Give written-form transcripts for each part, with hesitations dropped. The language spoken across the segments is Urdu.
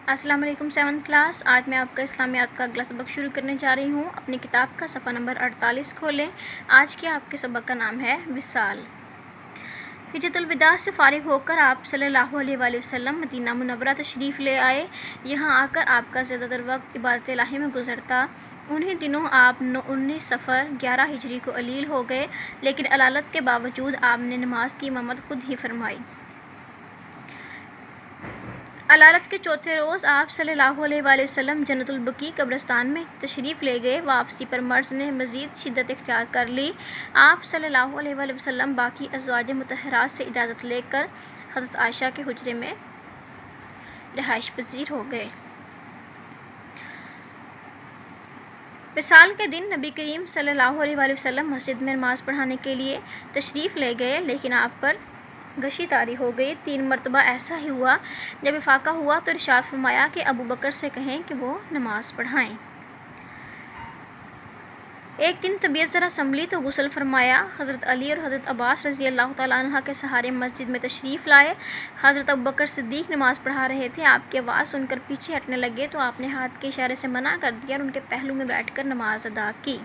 السلام علیکم 7th کلاس۔ آج میں آپ کا اسلامیات کا اگلا سبق شروع کرنے جا رہی ہوں۔ اپنی کتاب کا صفحہ نمبر 48 کھولیں۔ آج کے آپ کے سبق کا نام ہے وصال۔ حجۃ الوداع سے فارغ ہو کر آپ صلی اللہ علیہ وآلہ وسلم مدینہ منورہ تشریف لے آئے۔ یہاں آ کر آپ کا زیادہ تر وقت عبادت الہی میں گزرتا۔ انہی دنوں آپ 19 صفر 11 ہجری کو علیل ہو گئے، لیکن علالت کے باوجود آپ نے نماز کی امامت خود ہی فرمائی۔ علالت کے چوتھے روز آپ صلی اللہ علیہ وآلہ وسلم جنت البقیع قبرستان میں تشریف لے گئے۔ واپسی پر مرض نے مزید شدت اختیار کر لی۔ آپ صلی اللہ علیہ وآلہ وسلم باقی ازواج مطہرات سے اجازت لے کر حضرت عائشہ کے حجرے میں رہائش پذیر ہو گئے۔ وصال کے دن نبی کریم صلی اللہ علیہ وآلہ وسلم مسجد میں نماز پڑھانے کے لیے تشریف لے گئے، لیکن آپ پر غشی طاری ہو گئی۔ 3 مرتبہ ایسا ہی ہوا۔ جب افاقہ ہوا تو ارشاد فرمایا کہ ابو بکر سے کہیں کہ وہ نماز پڑھائیں۔ ایک دن طبیعت ذرا سنبھلی تو غسل فرمایا۔ حضرت علی اور حضرت عباس رضی اللہ تعالیٰ عنہ کے سہارے مسجد میں تشریف لائے۔ حضرت ابو بکر صدیق نماز پڑھا رہے تھے۔ آپ کی آواز سن کر پیچھے ہٹنے لگے تو آپ نے ہاتھ کے اشارے سے منع کر دیا اور ان کے پہلو میں بیٹھ کر نماز ادا کی۔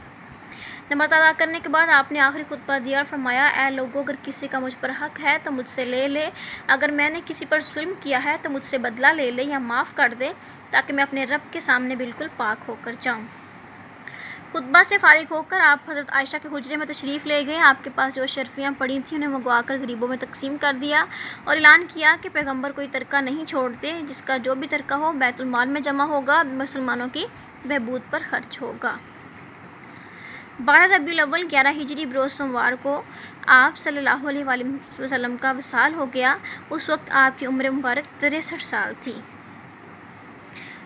نماز ادا کرنے کے بعد آپ نے آخری خطبہ دیا اور فرمایا، اے لوگو، اگر کسی کا مجھ پر حق ہے تو مجھ سے لے لے، اگر میں نے کسی پر ظلم کیا ہے تو مجھ سے بدلہ لے لے یا معاف کر دے، تاکہ میں اپنے رب کے سامنے بالکل پاک ہو کر جاؤں۔ خطبہ سے فارغ ہو کر آپ حضرت عائشہ کے حجرے میں تشریف لے گئے۔ آپ کے پاس جو اشرفیاں پڑی تھیں انہیں منگوا کر غریبوں میں تقسیم کر دیا اور اعلان کیا کہ پیغمبر کوئی ترکہ نہیں چھوڑتے، جس کا جو بھی ترکہ ہو بیت المال میں جمع ہوگا، مسلمانوں کی بہبود پر خرچ ہوگا۔ 12 ربیع الاول 11 ہجری بروز سوموار کو آپ صلی اللہ علیہ وآلہ وسلم کا وصال ہو گیا۔ اس وقت آپ کی عمر مبارک 63 سال تھی۔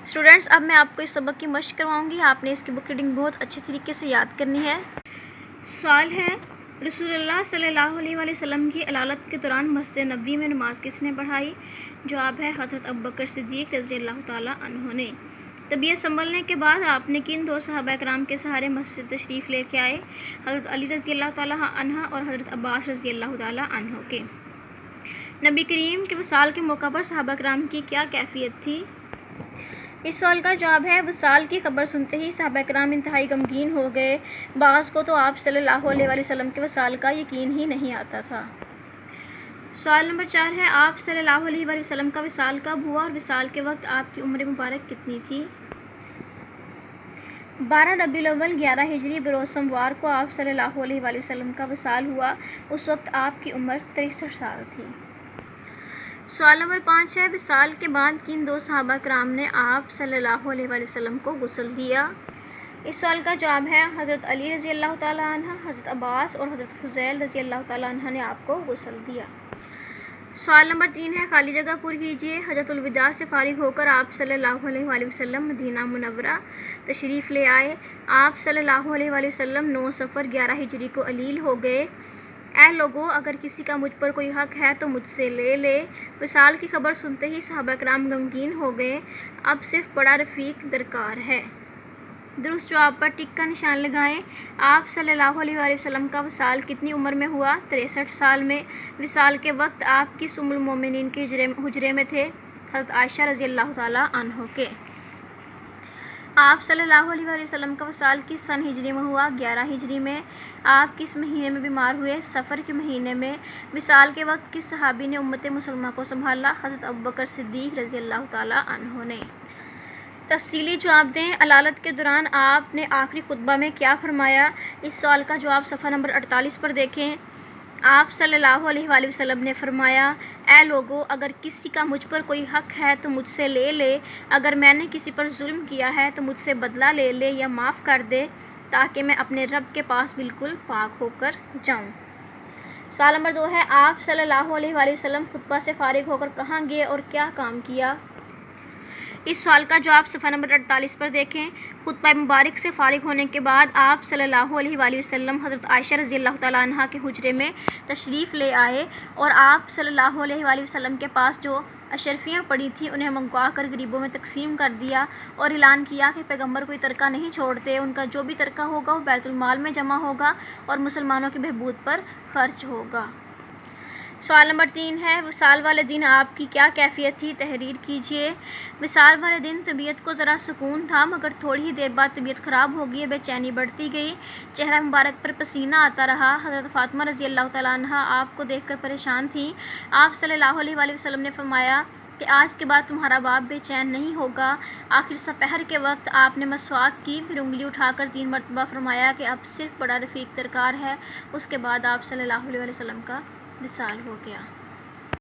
اسٹوڈنٹس، اب میں آپ کو اس سبق کی مشق کرواؤں گی۔ آپ نے اس کی بک ریڈنگ بہت اچھے طریقے سے یاد کرنی ہے۔ سوال ہے، رسول اللہ صلی اللہ علیہ وآلہ وسلم کی علالت کے دوران مسجد نبوی میں نماز کس نے پڑھائی؟ جواب ہے حضرت ابوبکر صدیق رضی اللہ تعالیٰ عنہ نے۔ طبیعت سنبھلنے کے بعد آپ نے کن 2 صحابہ کرام کے سہارے مسجد تشریف لے کے آئے؟ حضرت علی رضی اللہ تعالیٰ عنہ اور حضرت عباس رضی اللہ تعالیٰ عنہ کے۔ نبی کریم کے وصال کے موقع پر صحابہ کرام کی کیا کیفیت تھی؟ اس سوال کا جواب ہے، وصال کی خبر سنتے ہی صحابہ کرام انتہائی غمگین ہو گئے۔ بعض کو تو آپ صلی اللہ علیہ وآلہ وسلم کے وصال کا یقین ہی نہیں آتا تھا۔ سوال نمبر 4 ہے، آپ صلی اللہ علیہ وآلہ وسلم کا وصال کب ہوا اور وصال کے وقت آپ کی عمر مبارک کتنی تھی؟ 12 ربیع الاول 11 ہجری بروز سوموار کو آپ صلی اللہ علیہ وآلہ وسلم کا وصال ہوا۔ اس وقت آپ کی عمر 63 سال تھی۔ سوال نمبر 5 ہے، وصال کے بعد کن 2 صحابہ کرام نے آپ صلی اللہ علیہ وآلہ وسلم کو غسل دیا؟ اس سوال کا جواب ہے، حضرت علی رضی اللہ تعالیٰ عنہ، حضرت عباس اور حضرت فضیل رضی اللہ تعالیٰ عنہ نے آپ کو غسل دیا۔ سوال نمبر 3 ہے، خالی جگہ پر کیجیے۔ حجۃ الوداع سے فارغ ہو کر آپ صلی اللہ علیہ وآلہ وسلم مدینہ منورہ تشریف لے آئے۔ آپ صلی اللہ علیہ وآلہ وسلم 9 صفر 11 ہجری کو علیل ہو گئے۔ اے لوگو، اگر کسی کا مجھ پر کوئی حق ہے تو مجھ سے لے لے۔ وصال کی خبر سنتے ہی صحابہ کرام غمگین ہو گئے۔ اب صرف بڑا رفیق درکار ہے۔ درست جواب پر ٹک کا نشان لگائیں۔ آپ صلی اللہ علیہ وآلہ وسلم کا وصال کتنی عمر میں ہوا؟ 63 سال میں۔ وصال کے وقت آپ کس ام المومنین کے حجرے میں تھے؟ حضرت عائشہ رضی اللہ تعالیٰ عنہ کے۔ آپ صلی اللہ علیہ وآلہ وسلم کا وصال کس سن ہجری میں ہوا؟ 11 ہجری میں۔ آپ کس مہینے میں بیمار ہوئے؟ صفر کے مہینے میں۔ وصال کے وقت کس صحابی نے امت مسلمہ کو سنبھالا؟ حضرت ابوبکر صدیق رضی اللہ تعالیٰ عنہ نے۔ تفصیلی جواب دیں۔ علالت کے دوران آپ نے آخری خطبہ میں کیا فرمایا؟ اس سوال کا جواب صفحہ نمبر 48 پر دیکھیں۔ آپ صلی اللہ علیہ وآلہ وسلم نے فرمایا، اے لوگو، اگر کسی کا مجھ پر کوئی حق ہے تو مجھ سے لے لے، اگر میں نے کسی پر ظلم کیا ہے تو مجھ سے بدلہ لے لے یا معاف کر دے، تاکہ میں اپنے رب کے پاس بالکل پاک ہو کر جاؤں۔ سوال نمبر 2 ہے، آپ صلی اللہ علیہ وآلہ وسلم خطبہ سے فارغ ہو کر کہاں گئے اور کیا کام کیا؟ اس سوال کا جواب صفحہ نمبر 48 پر دیکھیں۔ خطبہ مبارک سے فارغ ہونے کے بعد آپ صلی اللہ علیہ وآلہ وسلم حضرت عائشہ رضی اللہ تعالیٰ عنہ کے حجرے میں تشریف لے آئے اور آپ صلی اللہ علیہ وآلہ وسلم کے پاس جو اشرفیاں پڑی تھیں انہیں منگوا کر غریبوں میں تقسیم کر دیا اور اعلان کیا کہ پیغمبر کوئی ترکہ نہیں چھوڑتے، ان کا جو بھی ترکہ ہوگا وہ بیت المال میں جمع ہوگا اور مسلمانوں کی بہبود پر خرچ ہوگا۔ سوال نمبر 3 ہے، وصال والے دن آپ کی کیا کیفیت تھی؟ تحریر کیجیے۔ وصال والے دن طبیعت کو ذرا سکون تھا، مگر تھوڑی ہی دیر بعد طبیعت خراب ہو گئی، بے چینی بڑھتی گئی، چہرہ مبارک پر پسینہ آتا رہا۔ حضرت فاطمہ رضی اللہ تعالیٰ عنہا آپ کو دیکھ کر پریشان تھیں۔ آپ صلی اللہ علیہ وآلہ وسلم نے فرمایا کہ آج کے بعد تمہارا باپ بے چین نہیں ہوگا۔ آخر سپہر کے وقت آپ نے مسواک کی، پھر انگلی اٹھا کر 3 مرتبہ فرمایا کہ اب صرف بڑا رفیق درکار ہے۔ اس کے بعد آپ صلی اللہ علیہ وسلم کا وصال ہو گیا۔